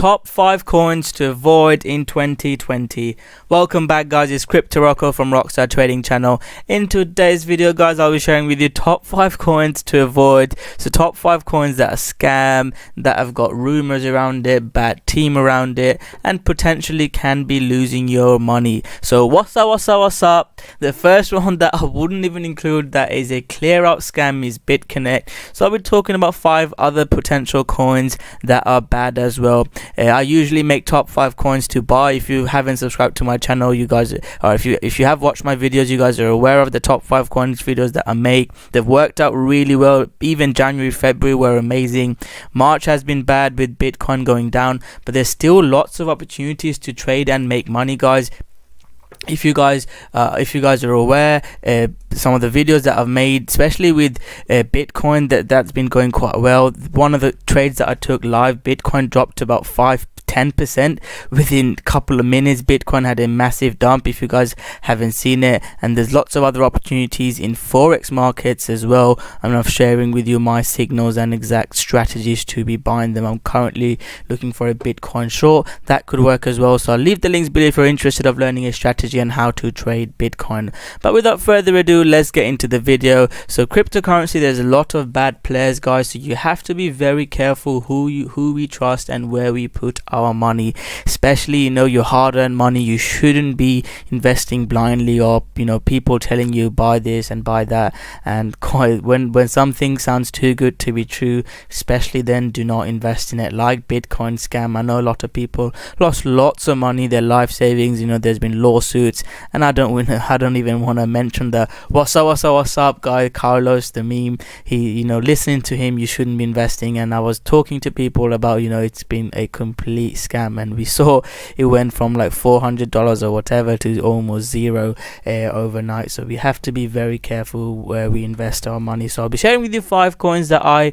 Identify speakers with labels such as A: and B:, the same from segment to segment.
A: top 5 coins to avoid in 2020. Welcome back, guys. It's Crypto Rocco from Rockstar Trading Channel. In today's video, guys, I'll be sharing with you top 5 coins to avoid. So top 5 coins that are scam, that have got rumors around it, bad team around it, and potentially can be losing your money. So what's up? The first one that I wouldn't even include that is a clear out scam is BitConnect. So I'll be talking about 5 other potential coins that are bad as well. I usually make top 5 coins to buy. If you haven't subscribed to my channel, you guys, or if you have watched my videos, you guys are aware of the top 5 coins videos that I make. They've worked out really well. Even January, February were amazing. March has been bad with Bitcoin going down, but there's still lots of opportunities to trade and make money, guys. If you guys are aware, some of the videos that I've made, especially with Bitcoin, that's been going quite well. One of the trades that I took live, Bitcoin dropped about 5-10% within a couple of minutes. Bitcoin had a massive dump, if you guys haven't seen it. And there's lots of other opportunities in forex markets as well. I'm sharing with you my signals and exact strategies to be buying them. I'm currently looking for a Bitcoin short that could work as well, so I'll leave the links below if you're interested of learning a strategy on how to trade Bitcoin. But without further ado, let's get into the video. So cryptocurrency, there's a lot of bad players, guys, so you have to be very careful who we trust and where we put our money, especially your hard-earned money. You shouldn't be investing blindly, or people telling you buy this and buy that, and when something sounds too good to be true, especially then do not invest in it. Like Bitcoin scam, I know a lot of people lost lots of money, their life savings. There's been lawsuits, and I don't even want to mention the what's up guy, Carlos the meme. He listening to him, you shouldn't be investing. And I was talking to people about it's been a complete scam, and we saw it went from like $400 or whatever to almost zero overnight. So we have to be very careful where we invest our money. So I'll be sharing with you 5 coins that I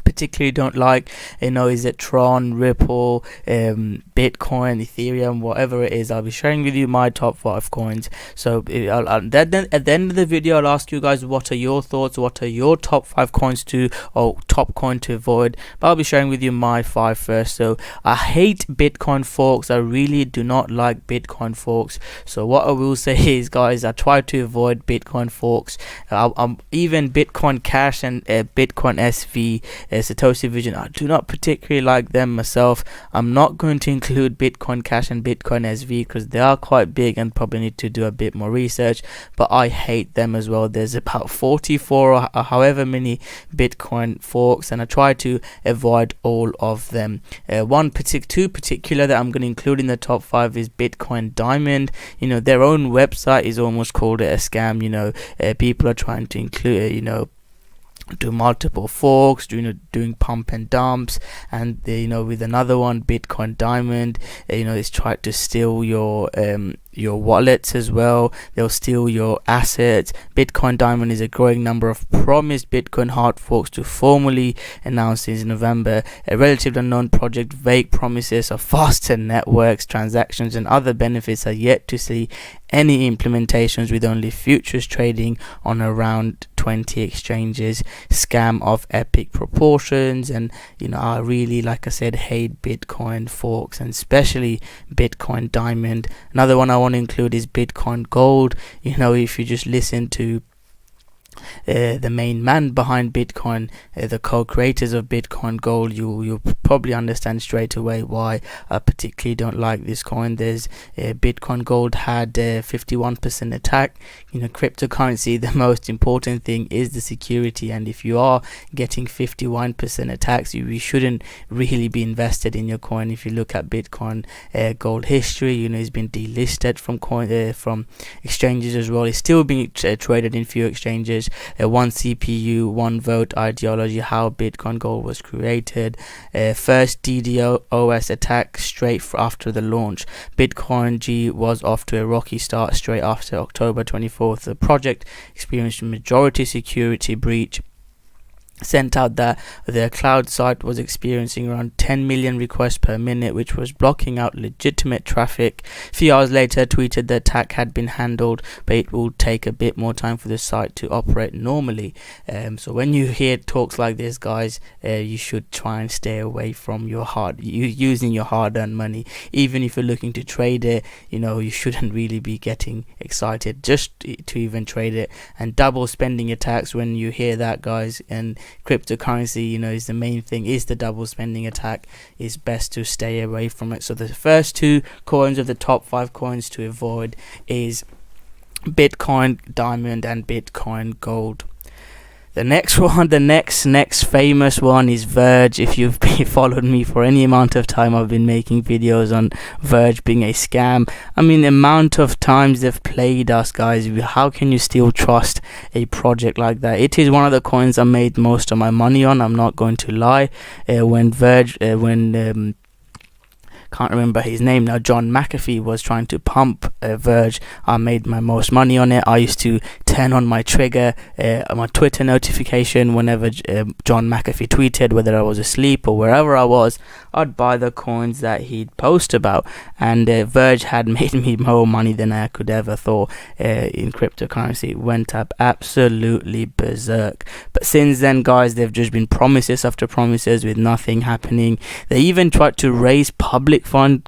A: particularly don't like. Is it Tron, Ripple, Bitcoin, Ethereum, whatever it is. I'll be sharing with you my top 5 coins. So at the end of the video, I'll ask you guys what are your thoughts, what are your top 5 coins or top coin to avoid. But I'll be sharing with you my 5 first. So I hate Bitcoin forks. I really do not like Bitcoin forks. So what I will say is, guys, I try to avoid Bitcoin forks. Even Bitcoin Cash and Bitcoin SV, Satoshi Vision, I do not particularly like them myself. I'm not going to include Bitcoin Cash and Bitcoin SV because they are quite big and probably need to do a bit more research, but I hate them as well. There's about 44 or however many Bitcoin forks, and I try to avoid all of them. Two particular that I'm going to include in the top 5 is Bitcoin Diamond. Their own website is almost called it a scam. People are trying to include do multiple forks, doing pump and dumps, and with another one, Bitcoin Diamond, it's tried to steal your wallets as well. They'll steal your assets. Bitcoin Diamond is a growing number of promised Bitcoin hard forks to formally announce in November. A relatively unknown project, vague promises of faster networks, transactions, and other benefits are yet to see any implementations, with only futures trading on around 20 exchanges. Scam of epic proportions, and I really, like I said, hate Bitcoin forks, and especially Bitcoin Diamond. Another one I want to include is Bitcoin Gold. If you just listen to the main man behind Bitcoin, the co-creators of Bitcoin Gold, you'll probably understand straight away why I particularly don't like this coin. There's Bitcoin Gold had 51% attack. Cryptocurrency, the most important thing is the security, and if you are getting 51% attacks, you shouldn't really be invested in your coin. If you look at Bitcoin Gold history, it's been delisted from exchanges as well. It's still being traded in few exchanges. One CPU, one vote ideology, how Bitcoin Gold was created. First DDoS attack straight after the launch. Bitcoin G was off to a rocky start straight after October 24th. The project experienced a majority security breach sent out that their cloud site was experiencing around 10 million requests per minute, which was blocking out legitimate traffic. A few hours later, tweeted the attack had been handled, but it will take a bit more time for the site to operate normally. So when you hear talks like this, guys, you should try and stay away from using your hard-earned money. Even if you're looking to trade it, you shouldn't really be getting excited just to even trade it. And double spending attacks, when you hear that, guys, and cryptocurrency, is the main thing, is the double spending attack, is best to stay away from it. So the first two coins of the top 5 coins to avoid is Bitcoin Diamond and Bitcoin Gold. The next one, the next famous one is Verge. If you've followed me for any amount of time, I've been making videos on Verge being a scam. I mean, the amount of times they've played us, guys. How can you still trust a project like that? It is one of the coins I made most of my money on, I'm not going to lie. Can't remember his name now, John McAfee, was trying to pump Verge, I made my most money on it. I used to turn on my trigger, my Twitter notification whenever John McAfee tweeted, whether I was asleep or wherever I was. I'd buy the coins that he'd post about, and Verge had made me more money than I could ever thought in cryptocurrency. It went up absolutely berserk. But since then, guys, they've just been promises after promises with nothing happening. They even tried to raise public fund,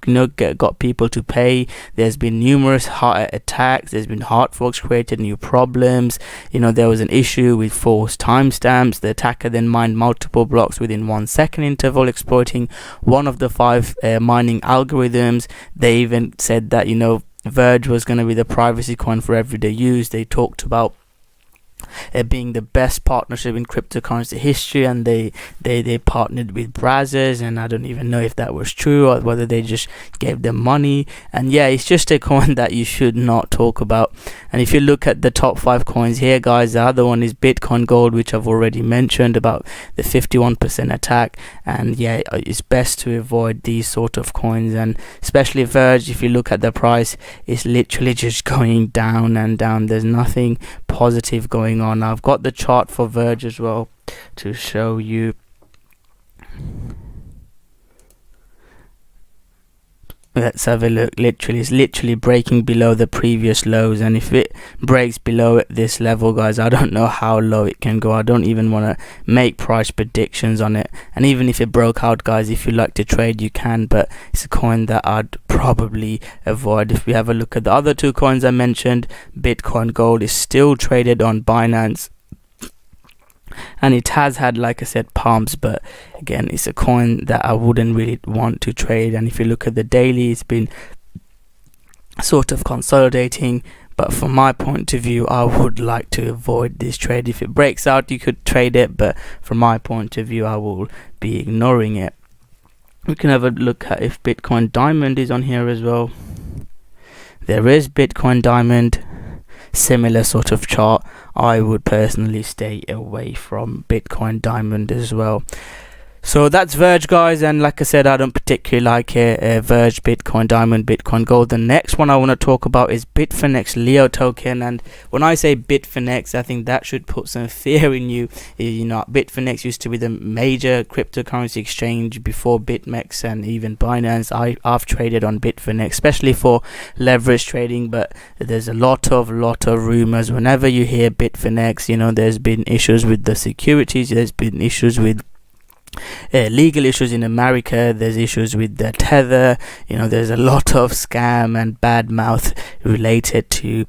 A: got people to pay. There's been numerous heart attacks, there's been hard forks, created new problems. There was an issue with false timestamps. The attacker then mined multiple blocks within 1 second interval, exploiting one of the 5 mining algorithms. They even said that Verge was going to be the privacy coin for everyday use. They talked about being the best partnership in cryptocurrency history, and they partnered with Brazzers, and I don't even know if that was true or whether they just gave them money. And yeah, it's just a coin that you should not talk about. And if you look at the top 5 coins here, guys, the other one is Bitcoin Gold, which I've already mentioned about the 51% attack. And yeah, it's best to avoid these sort of coins, and especially Verge. If you look at the price, it's literally just going down and down. There's nothing positive going on. I've got the chart for Verge as well to show you. Let's have a look. It's literally breaking below the previous lows, and if it breaks below this level, guys, I don't know how low it can go. I don't even want to make price predictions on it. And even if it broke out, guys, if you like to trade, you can, but it's a coin that I'd probably avoid. If we have a look at the other 2 coins I mentioned, Bitcoin Gold is still traded on Binance, and it has had, like I said, pumps, but again, it's a coin that I wouldn't really want to trade. And if you look at the daily, it's been sort of consolidating, but from my point of view, I would like to avoid this trade. If it breaks out, you could trade it, but from my point of view, I will be ignoring it. We can have a look at if Bitcoin Diamond is on here as well. There is Bitcoin Diamond, similar sort of chart. I would personally stay away from Bitcoin Diamond as well. So that's Verge, guys, and like I said, I don't particularly like it. Verge, Bitcoin Diamond, Bitcoin Gold. The next one I want to talk about is Bitfinex Leo token, and when I say Bitfinex, I think that should put some fear in you. Bitfinex used to be the major cryptocurrency exchange before BitMEX and even Binance. I've traded on Bitfinex, especially for leverage trading, but there's a lot of rumors. Whenever you hear Bitfinex, there's been issues with the securities, there's been issues with legal issues in America, there's issues with the tether, there's a lot of scam and bad mouth related to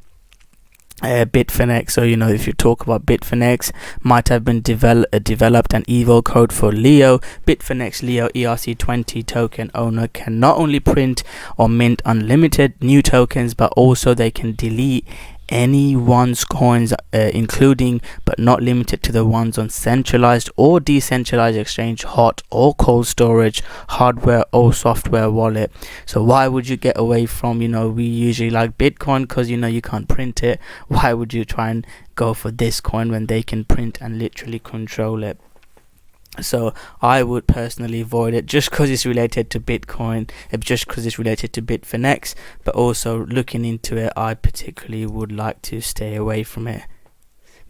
A: Bitfinex. So if you talk about Bitfinex, might have been developed an evil code for Leo. Bitfinex Leo ERC20 token owner can not only print or mint unlimited new tokens, but also they can delete anyone's coins, including but not limited to the ones on centralized or decentralized exchange, hot or cold storage, hardware or software wallet. So why would you get away from, we usually like Bitcoin because you can't print it. Why would you try and go for this coin when they can print and literally control it? So I would personally avoid it just because it's related to Bitcoin, just because it's related to Bitfinex, but also looking into it, I particularly would like to stay away from it.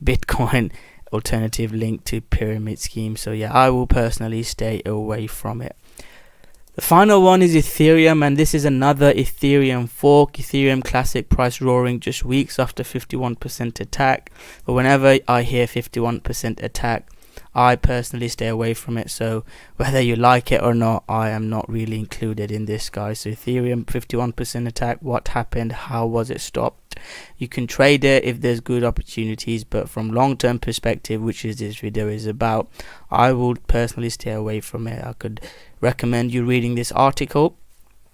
A: Bitcoin alternative link to pyramid scheme. So yeah, I will personally stay away from it. The final one is Ethereum, and this is another Ethereum fork. Ethereum Classic price roaring just weeks after 51% attack. But whenever I hear 51% attack, I personally stay away from it. So whether you like it or not, I am not really included in this, guys. So Ethereum 51% attack, what happened? How was it stopped? You can trade it if there's good opportunities, but from long-term perspective, which is this video is about, I would personally stay away from it. I could recommend you reading this article.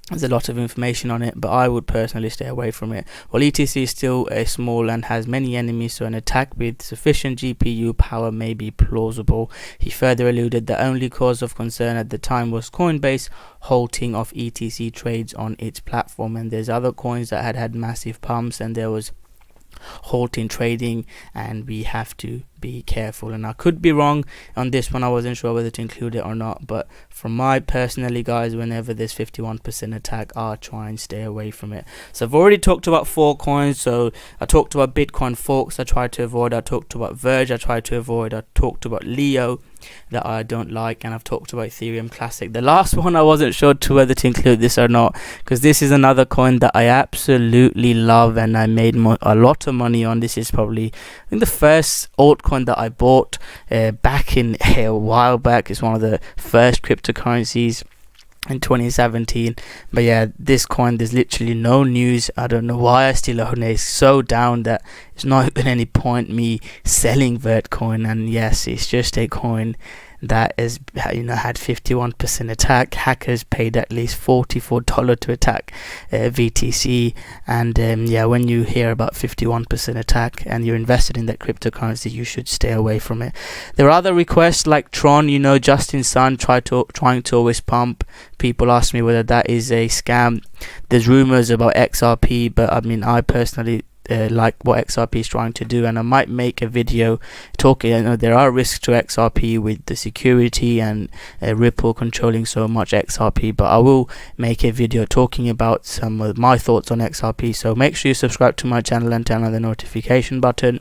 A: There's a lot of information on it, but I would personally stay away from it. While ETC is still small and has many enemies, so an attack with sufficient GPU power may be plausible. He further alluded the only cause of concern at the time was Coinbase halting of ETC trades on its platform, and there's other coins that had massive pumps and there was halting trading, and we have to be careful. And I could be wrong on this one, I wasn't sure whether to include it or not, but from my personally, guys, whenever there's 51% attack, I'll try and stay away from it. So I've already talked about 4 coins. So I talked about Bitcoin forks, I tried to avoid. I talked about Verge, I tried to avoid. I talked about Leo, that I don't like, and I've talked about Ethereum Classic. The last one I wasn't sure to whether to include this or not, because this is another coin that I absolutely love and I made a lot of money on. This is probably, I think, the first altcoin that I bought back in a while back. It's one of the first cryptocurrencies in 2017. But yeah, this coin, there's literally no news. I don't know why I still own it. It's so down that it's not even any point me selling Vertcoin. And yes, it's just a coin that is, you know, had 51% attack. Hackers paid at least $44 to attack VTC. And yeah, when you hear about 51% attack and you're invested in that cryptocurrency, you should stay away from it. There are other requests like Tron, you know, Justin Sun trying to always pump. People ask me whether that is a scam. There's rumors about XRP, but I mean, I personally like what XRP is trying to do, and I might make a video talking. I know there are risks to XRP with the security and Ripple controlling so much XRP, but I will make a video talking about some of my thoughts on XRP. So make sure you subscribe to my channel and turn on the notification button.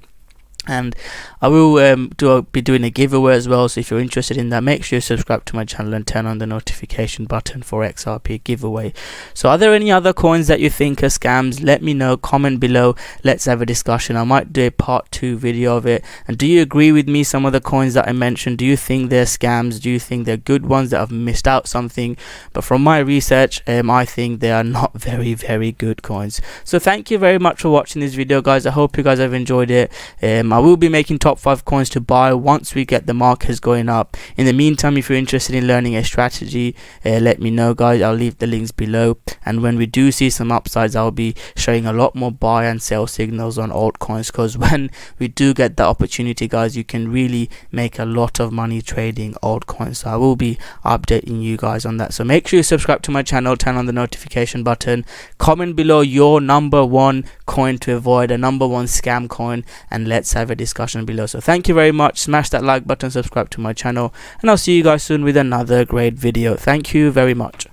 A: And I will be doing a giveaway as well, so if you're interested in that, make sure you subscribe to my channel and turn on the notification button for XRP giveaway. So are there any other coins that you think are scams? Let me know, comment below, let's have a discussion. I might do a part 2 video of it. And do you agree with me, some of the coins that I mentioned? Do you think they're scams? Do you think they're good ones that have missed out something? But from my research, I think they are not very good coins. So thank you very much for watching this video, guys. I hope you guys have enjoyed it. I will be making top 5 coins to buy once we get the markets going up. In the meantime, if you're interested in learning a strategy, let me know, guys. I'll leave the links below. And when we do see some upsides, I'll be showing a lot more buy and sell signals on altcoins, because when we do get that opportunity, guys, you can really make a lot of money trading altcoins. So I will be updating you guys on that. So make sure you subscribe to my channel, turn on the notification button, comment below your number 1 coin to avoid, a number 1 scam coin, and let's have a discussion below. So thank you very much. Smash that like button, subscribe to my channel, and I'll see you guys soon with another great video. Thank you very much.